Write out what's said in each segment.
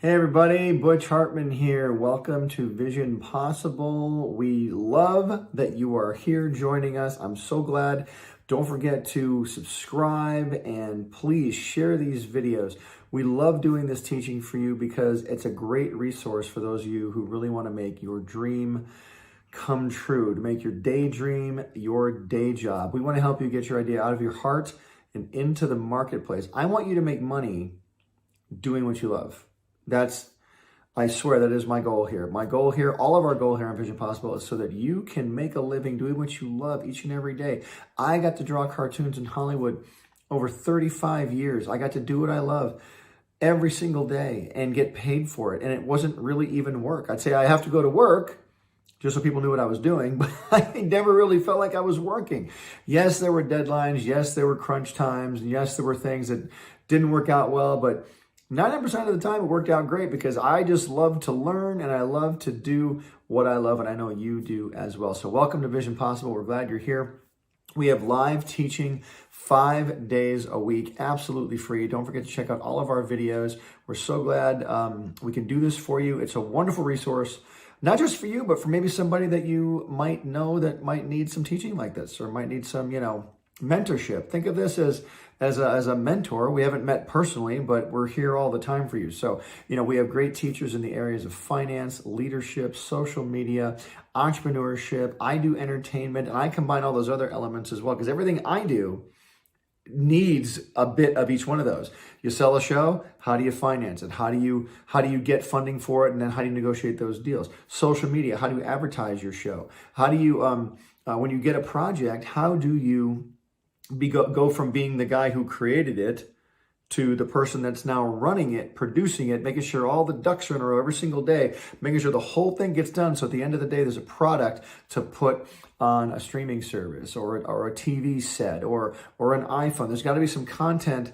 Hey everybody, Butch Hartman here. Welcome to Vision Possible. We love that you are here joining us. I'm so glad. Don't forget to subscribe and please share these videos. We love doing this teaching for you because it's a great resource for those of you who really want to make your dream come true, to make your daydream your day job. We want to help you get your idea out of your heart and into the marketplace. I want you to make money doing what you love. I swear that is my goal here. My goal here, all of our goal here on Vision Possible is so that you can make a living doing what you love each and every day. I got to draw cartoons in Hollywood over 35 years. I got to do what I love every single day and get paid for it. And it wasn't really even work. I'd say I have to go to work just so people knew what I was doing, but I never really felt like I was working. Yes, there were deadlines. Yes, there were crunch times. And yes, there were things that didn't work out well, but 90% of the time it worked out great because I just love to learn and I love to do what I love, and I know you do as well. So welcome to Vision Possible. We're glad you're here. We have live teaching 5 days a week, absolutely free. Don't forget to check out all of our videos. We're so glad we can do this for you. It's a wonderful resource, not just for you, but for maybe somebody that you might know that might need some teaching like this or might need some, mentorship. Think of this as a mentor. We haven't met personally, but we're here all the time for you. So, we have great teachers in the areas of finance, leadership, social media, entrepreneurship. I do entertainment, and I combine all those other elements as well because everything I do needs a bit of each one of those. You sell a show, how do you finance it? How do you get funding for it? And then how do you negotiate those deals? Social media, how do you advertise your show? How do you, when you get a project, how do you go from being the guy who created it to the person that's now running it, producing it, making sure all the ducks are in a row every single day, making sure the whole thing gets done. So at the end of the day, there's a product to put on a streaming service or a TV set or an iPhone. There's got to be some content,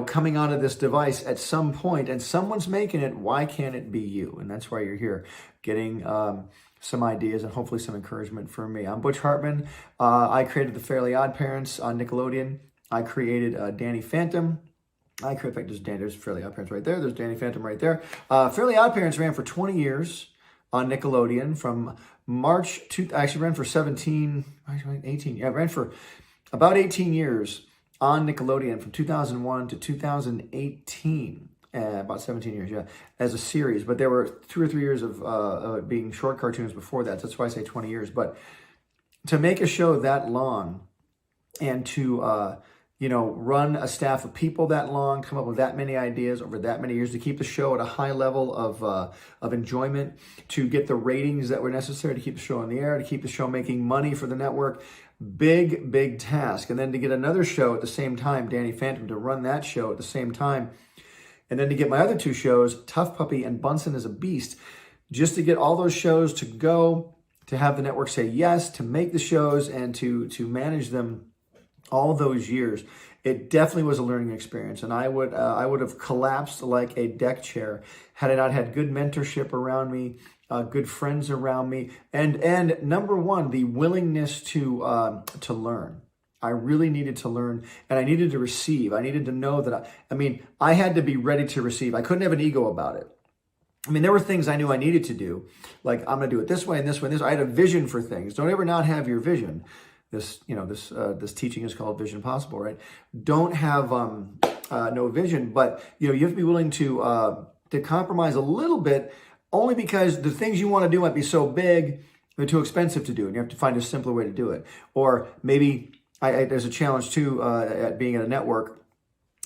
coming out of this device at some point, and someone's making it. Why can't it be you? And that's why you're here, getting some ideas and hopefully some encouragement from me. I'm Butch Hartman. I created the Fairly Odd Parents on Nickelodeon. I created Danny Phantom. In fact, there's Fairly Odd Parents right there. There's Danny Phantom right there. Fairly Odd Parents ran for 20 years on Nickelodeon from actually ran for 18. Yeah, ran for about 18 years on Nickelodeon from 2001 to 2018. About 17 years, yeah, as a series. But there were 2 or 3 years of being short cartoons before that. So that's why I say 20 years. But to make a show that long and to, run a staff of people that long, come up with that many ideas over that many years, to keep the show at a high level of enjoyment, to get the ratings that were necessary to keep the show on the air, to keep the show making money for the network, big task. And then to get another show at the same time, Danny Phantom, to run that show at the same time. And then to get my other 2 shows, Tough Puppy and Bunsen is a Beast, just to get all those shows to go, to have the network say yes, to make the shows and to manage them all those years. It definitely was a learning experience. And I would have collapsed like a deck chair had I not had good mentorship around me, good friends around me, and number one, the willingness to learn. I really needed to learn, and I needed to receive. I needed to know that I had to be ready to receive. I couldn't have an ego about it. There were things I knew I needed to do, like I'm going to do it this way and this way and this. I had a vision for things. Don't ever not have your vision. This teaching is called Vision Possible, right? Don't have no vision, but you have to be willing to compromise a little bit, only because the things you want to do might be so big they're too expensive to do, and you have to find a simpler way to do it. Or maybe there's a challenge too at being at a network.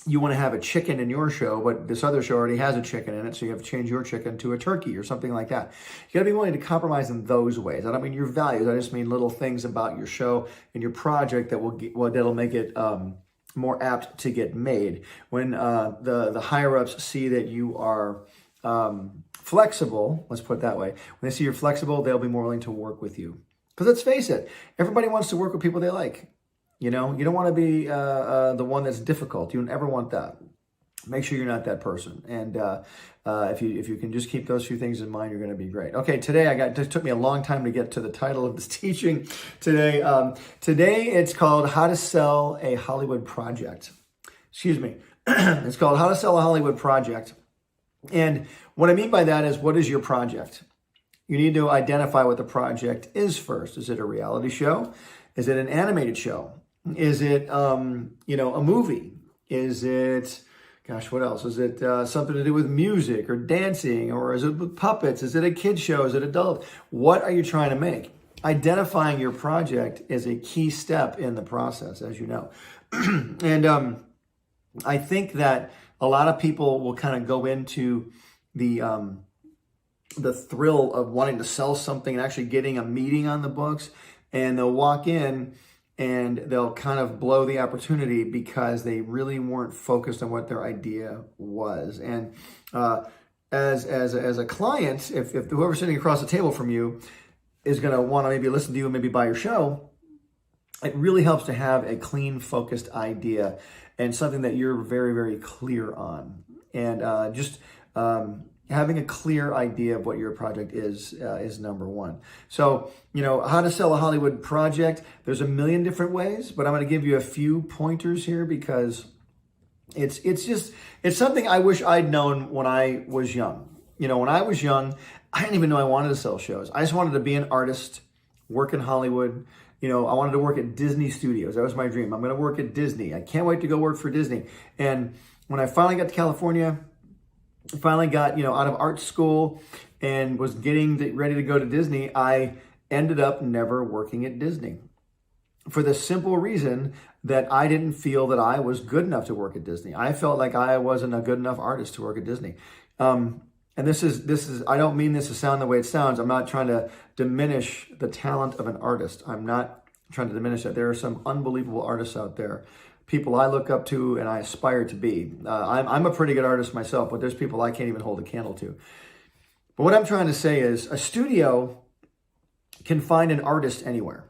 You want to have a chicken in your show, but this other show already has a chicken in it, so you have to change your chicken to a turkey or something like that. You got to be willing to compromise in those ways. I don't mean your values. I just mean little things about your show and your project that'll make it more apt to get made. When the higher ups see that you are flexible, let's put it that way. When they see you're flexible, they'll be more willing to work with you. Because let's face it, everybody wants to work with people they like. You don't want to be the one that's difficult. You don't ever want that. Make sure you're not that person. And if you can just keep those few things in mind, you're going to be great. Okay, today it took me a long time to get to the title of this teaching today. Today it's called How to Sell a Hollywood Project. Excuse me. It's called How to Sell a Hollywood Project. And what I mean by that is, what is your project? You need to identify what the project is first. Is it a reality show? Is it an animated show? Is it, a movie? Is it, gosh, what else? Is it something to do with music or dancing? Or is it with puppets? Is it a kid show? Is it adult? What are you trying to make? Identifying your project is a key step in the process, as you know. And I think that a lot of people will kind of go into the thrill of wanting to sell something and actually getting a meeting on the books, and they'll walk in and they'll kind of blow the opportunity because they really weren't focused on what their idea was. And as a client, if whoever's sitting across the table from you is going to want to maybe listen to you and maybe buy your show, it really helps to have a clean, focused idea and something that you're very, very clear on. And having a clear idea of what your project is number one. So, how to sell a Hollywood project. There's a million different ways, but I'm going to give you a few pointers here because it's something I wish I'd known when I was young. When I was young, I didn't even know I wanted to sell shows. I just wanted to be an artist, work in Hollywood. I wanted to work at Disney Studios. That was my dream. I'm going to work at Disney. I can't wait to go work for Disney. And when I finally got to California, finally got, out of art school and was getting ready to go to Disney, I ended up never working at Disney for the simple reason that I didn't feel that I was good enough to work at Disney. I felt like I wasn't a good enough artist to work at Disney. And this is, I don't mean this to sound the way it sounds. I'm not trying to diminish the talent of an artist. I'm not trying to diminish that. There are some unbelievable artists out there, people I look up to and I aspire to be. I'm a pretty good artist myself, but there's people I can't even hold a candle to. But what I'm trying to say is a studio can find an artist anywhere.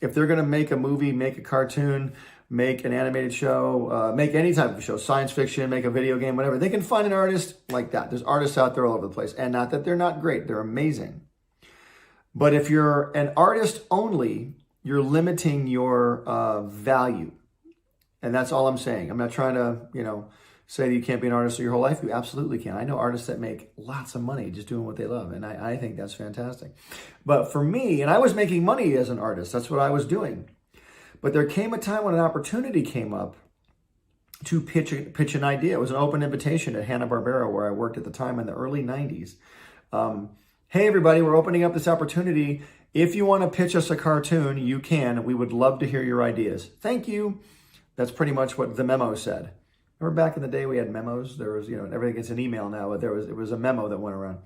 If they're going to make a movie, make a cartoon, make an animated show, make any type of show, science fiction, make a video game, whatever, they can find an artist like that. There's artists out there all over the place. And not that they're not great, they're amazing. But if you're an artist only, you're limiting your value. And that's all I'm saying. I'm not trying to, say that you can't be an artist your whole life. You absolutely can. I know artists that make lots of money just doing what they love. And I think that's fantastic. But for me, and I was making money as an artist. That's what I was doing. But there came a time when an opportunity came up to pitch an idea. It was an open invitation at Hanna-Barbera, where I worked at the time in the early 90s. Hey, everybody, we're opening up this opportunity. If you want to pitch us a cartoon, you can. We would love to hear your ideas. Thank you. That's pretty much what the memo said. Remember back in the day we had memos? There was, everything gets an email now, but it was a memo that went around.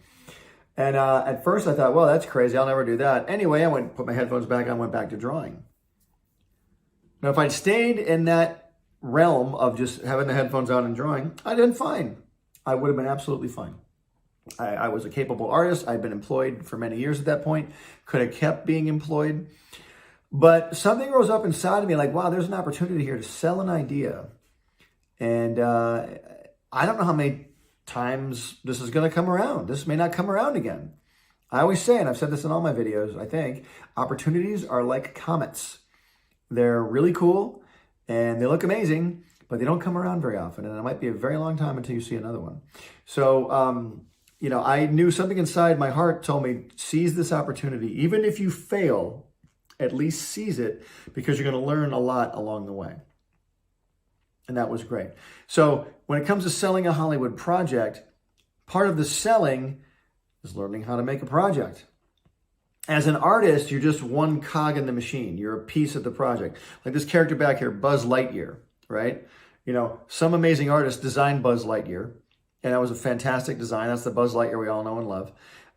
And at first I thought, well, that's crazy. I'll never do that. Anyway, I put my headphones back on, went back to drawing. Now, if I'd stayed in that realm of just having the headphones on and drawing, I'd been fine. I would have been absolutely fine. I was a capable artist. I'd been employed for many years at that point. Could have kept being employed. But something rose up inside of me like, wow, there's an opportunity here to sell an idea. And I don't know how many times this is going to come around. This may not come around again. I always say, and I've said this in all my videos, I think, opportunities are like comets. They're really cool and they look amazing, but they don't come around very often. And it might be a very long time until you see another one. So, I knew something inside my heart told me, seize this opportunity. Even if you fail, at least seize it, because you're going to learn a lot along the way. And that was great. So when it comes to selling a Hollywood project, part of the selling is learning how to make a project. As an artist, you're just one cog in the machine. You're a piece of the project. Like this character back here, Buzz Lightyear, right? Some amazing artist designed Buzz Lightyear, and that was a fantastic design. That's the Buzz Lightyear we all know and love.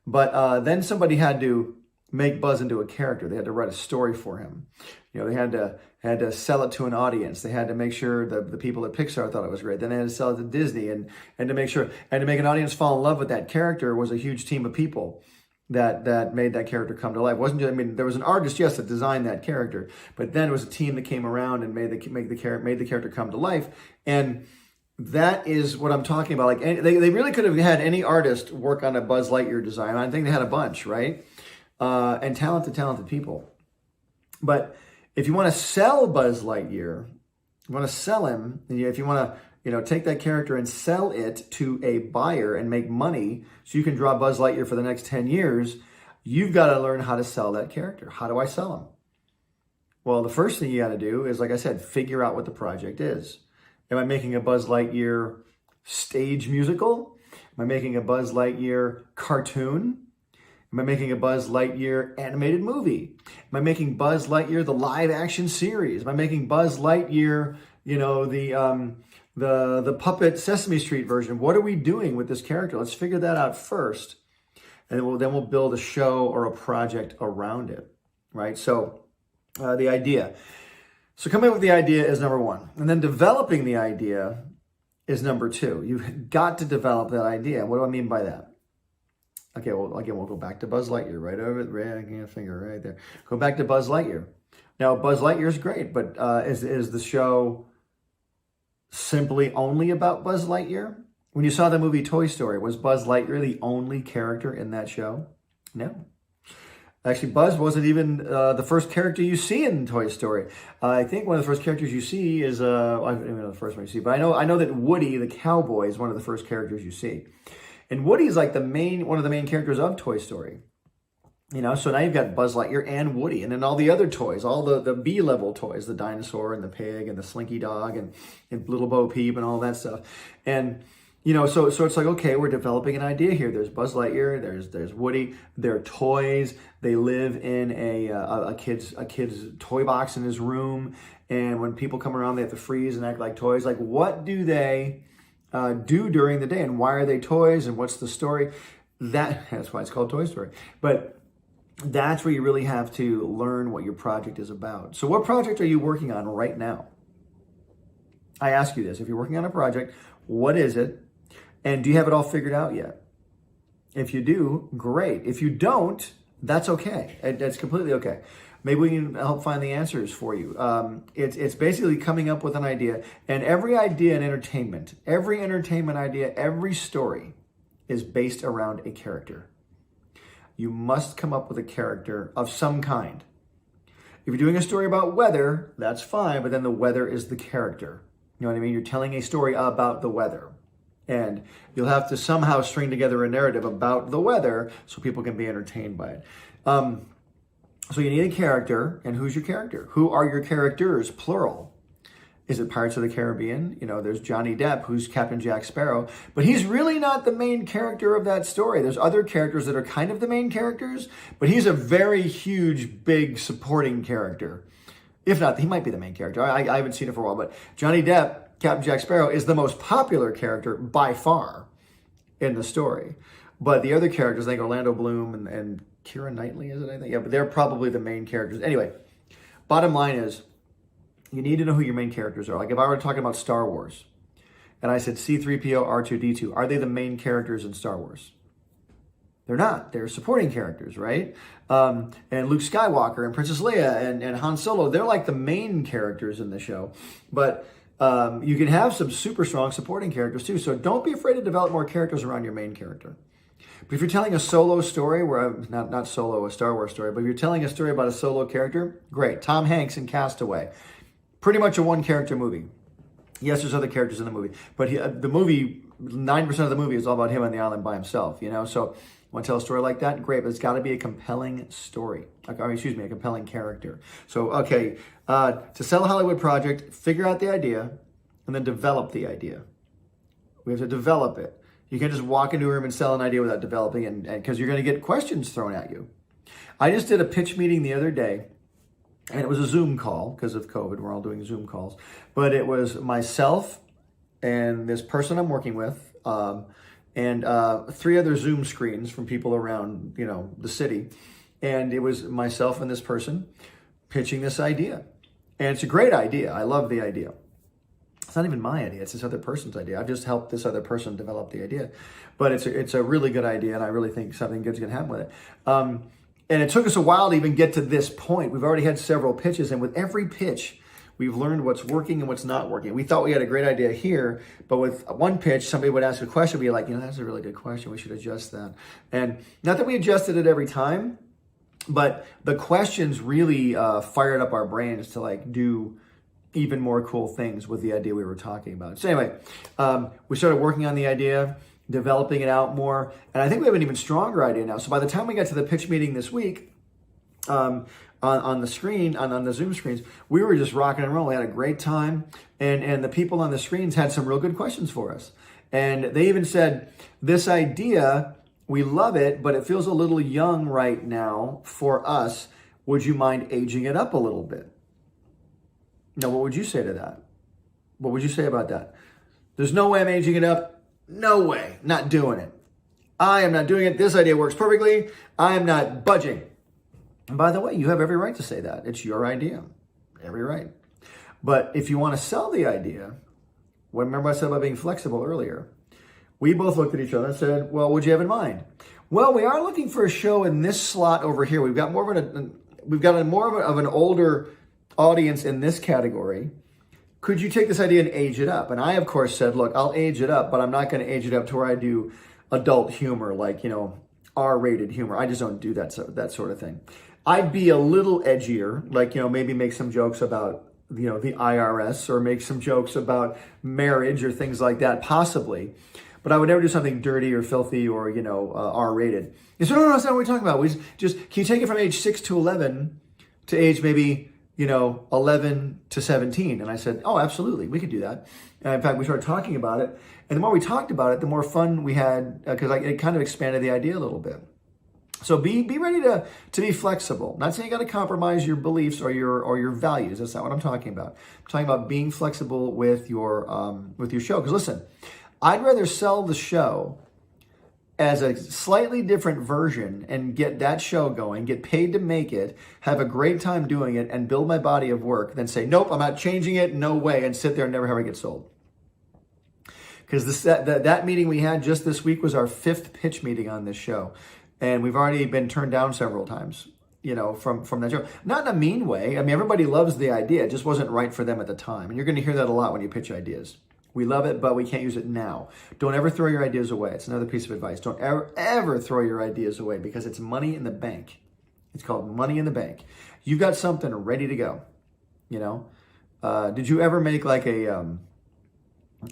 But then somebody had to make Buzz into a character. They had to write a story for him. They had to sell it to an audience. They had to make sure the people at Pixar thought it was great. Then they had to sell it to Disney and to make sure, and to make an audience fall in love with that character was a huge team of people that made that character come to life. It wasn't just, there was an artist, yes, that designed that character, but then it was a team that came around and made the character come to life. And that is what I'm talking about. Like they really could have had any artist work on a Buzz Lightyear design. I think they had a bunch, right? And talented people. But if you want to sell Buzz Lightyear, you want to sell him, if you want to take that character and sell it to a buyer and make money so you can draw Buzz Lightyear for the next 10 years, you've got to learn how to sell that character. How do I sell him? Well, the first thing you got to do is, like I said, figure out what the project is. Am I making a Buzz Lightyear stage musical? Am I making a Buzz Lightyear cartoon? Am I making a Buzz Lightyear animated movie? Am I making Buzz Lightyear the live action series? Am I making Buzz Lightyear, the puppet Sesame Street version? What are we doing with this character? Let's figure that out first, and then we'll build a show or a project around it, right? So the idea. So coming up with the idea is number one, and then developing the idea is number two. You've got to develop that idea. What do I mean by that? Okay, well, again, we'll go back to Buzz Lightyear, right over the finger right there. Go back to Buzz Lightyear. Now, Buzz Lightyear is great, but is the show simply only about Buzz Lightyear? When you saw the movie Toy Story, was Buzz Lightyear the only character in that show? No. Actually, Buzz wasn't even the first character you see in Toy Story. I think one of the first characters you see is, I don't even know the first one you see, but I know that Woody, the cowboy, is one of the first characters you see. And Woody is like one of the main characters of Toy Story. So now you've got Buzz Lightyear and Woody, and then all the other toys, all the B-level toys, the dinosaur and the pig and the Slinky Dog and Little Bo Peep and all that stuff. And, so it's like, okay, we're developing an idea here. There's Buzz Lightyear, there's Woody, they're toys. They live in a kid's toy box in his room. And when people come around, they have to freeze and act like toys. Like, what do they do during the day, and why are they toys, and what's the story? That's why it's called Toy Story. But that's where you really have to learn what your project is about. So what project are you working on right now? I ask you this. If you're working on a project, what is it? And do you have it all figured out yet? If you do, great. If you don't, that's okay. That's completely okay. Maybe we can help find the answers for you. It's basically coming up with an idea. And every idea in entertainment, every entertainment idea, every story is based around a character. You must come up with a character of some kind. If you're doing a story about weather, that's fine, but then the weather is the character. You know what I mean? You're telling a story about the weather. And you'll have to somehow string together a narrative about the weather so people can be entertained by it. So you need a character, and who's your character? Who are your characters, plural? Is it Pirates of the Caribbean? There's Johnny Depp, who's Captain Jack Sparrow, but he's really not the main character of that story. There's other characters that are kind of the main characters, but he's a very huge, big supporting character. If not, he might be the main character. I haven't seen it for a while, but Johnny Depp, Captain Jack Sparrow, is the most popular character by far in the story. But the other characters, like Orlando Bloom and Keira Knightley, is it, I think? Yeah, but they're probably the main characters. Anyway, bottom line is, you need to know who your main characters are. Like if I were talking about Star Wars, and I said C-3PO, R2-D2, are they the main characters in Star Wars? They're not. They're supporting characters, right? And Luke Skywalker and Princess Leia and Han Solo, they're like the main characters in the show. But you can have some super strong supporting characters too. So don't be afraid to develop more characters around your main character. But if you're telling a solo story, not solo, a Star Wars story, but if you're telling a story about a solo character, great. Tom Hanks in Castaway. Pretty much a one-character movie. Yes, there's other characters in the movie, but the movie, 9% of the movie is all about him on the island by himself, So, want to tell a story like that? Great, but it's got to be a compelling story. A compelling character. So, okay, to sell a Hollywood project, figure out the idea, and then develop the idea. We have to develop it. You can't just walk into a room and sell an idea without developing it, because you're going to get questions thrown at you. I just did a pitch meeting the other day. And it was a Zoom call because of COVID. We're all doing Zoom calls. But it was myself and this person I'm working with and 3 other Zoom screens from people around, the city. And it was myself and this person pitching this idea. And it's a great idea. I love the idea. It's not even my idea. It's this other person's idea. I've just helped this other person develop the idea. But it's a really good idea, and I really think something good's going to happen with it. And it took us a while to even get to this point. We've already had several pitches, and with every pitch, we've learned what's working and what's not working. We thought we had a great idea here, but with one pitch, somebody would ask a question, we'd be like, that's a really good question. We should adjust that. And not that we adjusted it every time, but the questions really fired up our brains to do even more cool things with the idea we were talking about. So anyway, we started working on the idea, developing it out more, and I think we have an even stronger idea now. So by the time we got to the pitch meeting this week, on the screen, on the Zoom screens, we were just rocking and rolling. We had a great time, and the people on the screens had some real good questions for us. And they even said, this idea, we love it, but it feels a little young right now for us. Would you mind aging it up a little bit? Now, what would you say to that? What would you say about that? There's no way I'm aging it up. No way. Not doing it. I am not doing it. This idea works perfectly. I am not budging. And by the way, you have every right to say that. It's your idea. Every right. But if you want to sell the idea, remember I said about being flexible earlier, we both looked at each other and said, well, what'd you have in mind? Well, we are looking for a show in this slot over here. We've got more of an older audience in this category. Could you take this idea and age it up? And I, of course, said, look, I'll age it up, but I'm not going to age it up to where I do adult humor, like, R-rated humor. I just don't do that sort of thing. I'd be a little edgier, like, maybe make some jokes about, the IRS, or make some jokes about marriage or things like that, possibly. But I would never do something dirty or filthy or, R-rated. You said, no, that's not what we're talking about. Can you take it from age 6 to 11 to age maybe, 11 to 17? And I said, oh, absolutely, we could do that. And in fact, we started talking about it. And the more we talked about it, the more fun we had, because it kind of expanded the idea a little bit. So be ready to be flexible. Not saying you got to compromise your beliefs or your values. That's not what I'm talking about. I'm talking about being flexible with your show. Because listen, I'd rather sell the show as a slightly different version and get that show going, get paid to make it, have a great time doing it, and build my body of work than say, nope, I'm not changing it, no way, and sit there and never have it get sold. Because that meeting we had just this week was our 5th pitch meeting on this show. And we've already been turned down several times, from that show. Not in a mean way. I mean, everybody loves the idea. It just wasn't right for them at the time. And you're going to hear that a lot when you pitch ideas. We love it, but we can't use it now. Don't ever throw your ideas away. It's another piece of advice. Don't ever throw your ideas away, because it's money in the bank. It's called money in the bank. You've got something ready to go. Did you ever make like a...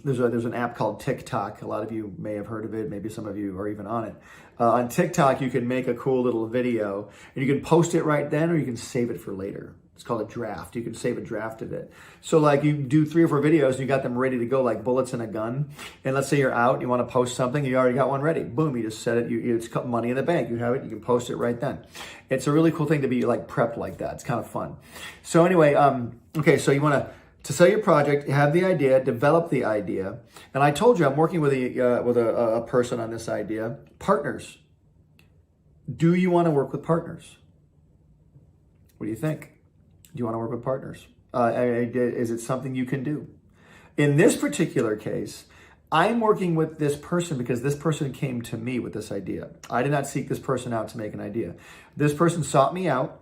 There's an app called TikTok. A lot of you may have heard of it. Maybe some of you are even on it. On TikTok, you can make a cool little video, and you can post it right then, or you can save it for later. It's called a draft. You can save a draft of it. So like you do 3 or 4 videos, and you got them ready to go like bullets in a gun. And let's say you're out and you want to post something, you already got one ready. Boom, you just set it. It's money in the bank. You have it. You can post it right then. It's a really cool thing to be like prepped like that. It's kind of fun. So anyway, okay, so you want to sell your project, have the idea, develop the idea. And I told you I'm working with a person on this idea. Partners. Do you want to work with partners? What do you think? Do you want to work with partners? Is it something you can do? In this particular case, I'm working with this person because this person came to me with this idea. I did not seek this person out to make an idea. This person sought me out.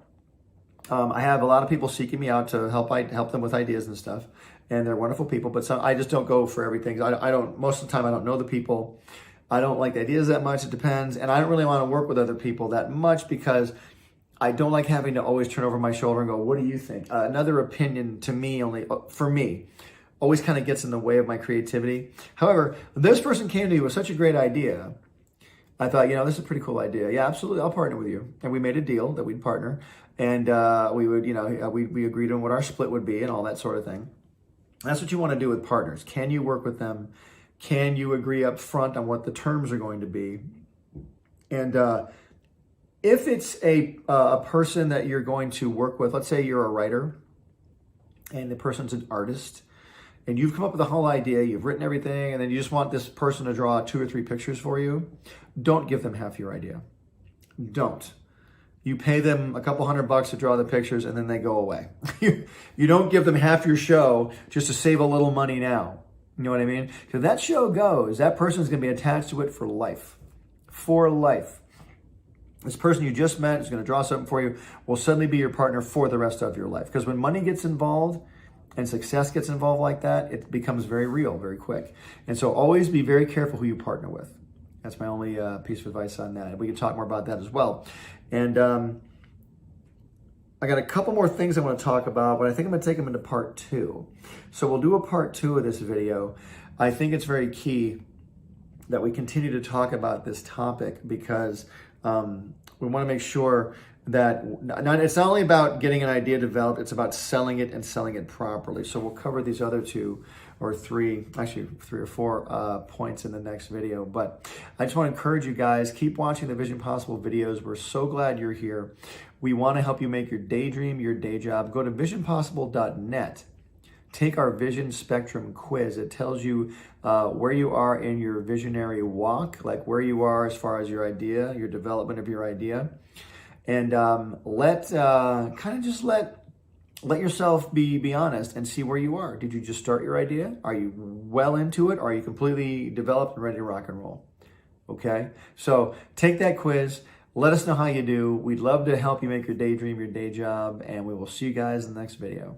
I have a lot of people seeking me out to help them with ideas and stuff, and they're wonderful people. But I just don't go for everything. I don't. Most of the time, I don't know the people. I don't like the ideas that much. It depends, and I don't really want to work with other people that much because I don't like having to always turn over my shoulder and go, "What do you think?" Another opinion to me, only for me, always kind of gets in the way of my creativity. However, this person came to me with such a great idea. I thought, this is a pretty cool idea. Yeah, absolutely. I'll partner with you. And we made a deal that we'd partner. And we would, we agreed on what our split would be and all that sort of thing. That's what you want to do with partners. Can you work with them? Can you agree up front on what the terms are going to be? And if it's a person that you're going to work with, let's say you're a writer and the person's an artist, and you've come up with a whole idea, you've written everything, and then you just want this person to draw 2 or 3 pictures for you, don't give them half your idea. Don't. You pay them a couple $100 to draw the pictures, and then they go away. You don't give them half your show just to save a little money now. You know what I mean? If that show goes, that person's going to be attached to it for life. For life. This person you just met is going to draw something for you, will suddenly be your partner for the rest of your life. Because when money gets involved, and success gets involved like that, it becomes very real, very quick. And so always be very careful who you partner with. That's my only piece of advice on that. We can talk more about that as well. And I got a couple more things I want to talk about, but I think I'm going to take them into part 2. So we'll do a part 2 of this video. I think it's very key that we continue to talk about this topic because we want to make sure that it's not only about getting an idea developed, it's about selling it and selling it properly. So we'll cover these other 2 or 3, actually 3 or 4 points in the next video. But I just want to encourage you guys, keep watching the Vision Possible videos. We're so glad you're here. We want to help you make your daydream your day job. Go to visionpossible.net. Take our Vision Spectrum quiz. It tells you where you are in your visionary walk, like where you are as far as your idea, your development of your idea. And let yourself be honest and see where you are. Did you just start your idea? Are you well into it? Or are you completely developed and ready to rock and roll? Okay, so take that quiz. Let us know how you do. We'd love to help you make your daydream your day job, and we will see you guys in the next video.